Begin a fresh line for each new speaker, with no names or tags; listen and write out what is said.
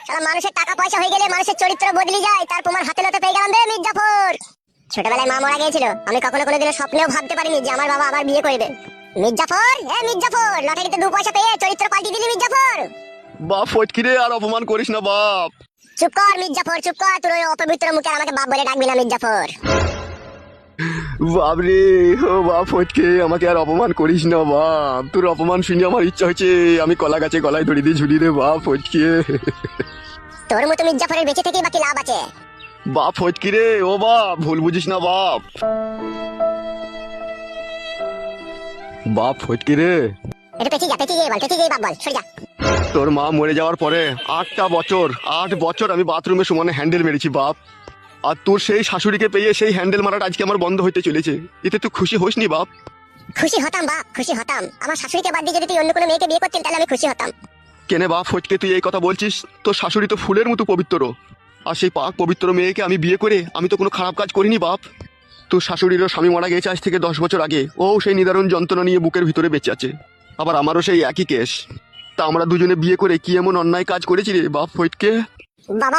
শালা মানুষের টাকা পয়সা হয়ে গেলে মানুষের চরিত্র বদলে যায়, তার প্রমাণ হাতে নাতে পেয়ে গেলাম রে মির্জাফর। ছোটবেলায় মা মারা গিয়েছিল, আমি কখনো কোনোদিনও স্বপ্নেও ভাবতে পারিনি যে আমার বাবা আবার বিয়ে করবে। মির্জাফর, হ্যাঁ মির্জাফর, লটারিতে 2 পয়সা পেয়ে চরিত্র পাল্টি দিলি মির্জাফর।
বাপ ফটকি রে, আর অপমান করিস না বাপ।
চুপ কর মির্জাফর, চুপ কর, তোর ওই অপবিত্র মুখে আর আমাকে বাপ বলে ডাকবি না মির্জাফর।
বাপ রে, ও বাপ ফটকে, আমাকে আর অপমান করিস না বাপ। তোর অপমান শুনে আমার ইচ্ছা হচ্ছে আমি কলা গাছে গলায় দড়ি দিয়ে ঝুলি রে বাপ ফটকে।
তোর মতো মির্জাফরের বেঁচে থেকেই বাকি লাভ আছে।
বাপ ফটকি রে, ও বাপ ভুল বুঝিস না বাপ। বাপ ফটকি রে,
এটা পেঁচিয়ে যা, পেঁচিয়ে গিয়ে বল, পেঁচিয়ে গিয়ে বাপ বল, সরে যা।
তোর মা মরে যাওয়ার পরে 8 বছর আমি বাথরুমে সমানে হ্যান্ডেল মেরেছি বাপ। আর তোর সেই শাশুড়িকে পেয়ে সেই হ্যান্ডেল মারাটা আজকে আমার বন্ধ হইতে চলেছে। এতে তুই খুশি হোস নি বাপ?
খুশি হতাম বাপ, খুশি হতাম। আমার শাশুড়িকে বাদ দিয়ে যদি তুই অন্য কোনো মেয়েকে বিয়ে করতেন তাহলে আমি খুশি হতাম।
কেনে বাপ ফটকে তুই এই কথা বলছিস? তোর শাশুড়ি তো ফুলের মতো পবিত্র, আর সেই পাক পবিত্র মেয়েকে আমি বিয়ে করে আমি তো কোনো খারাপ কাজ করিনি বাপ। তোর শাশুড়িরও স্বামী মারা গেছে আজ থেকে 10 বছর আগে, ও সেই নিদারুণ যন্ত্রণা নিয়ে বুকের ভিতরে বেঁচে আছে। আবার আমারও সেই একই কেস। তা আমরা দুজনে বিয়ে করে কি এমন অন্যায় কাজ করেছি রে বাপ ফটকে?
বাবা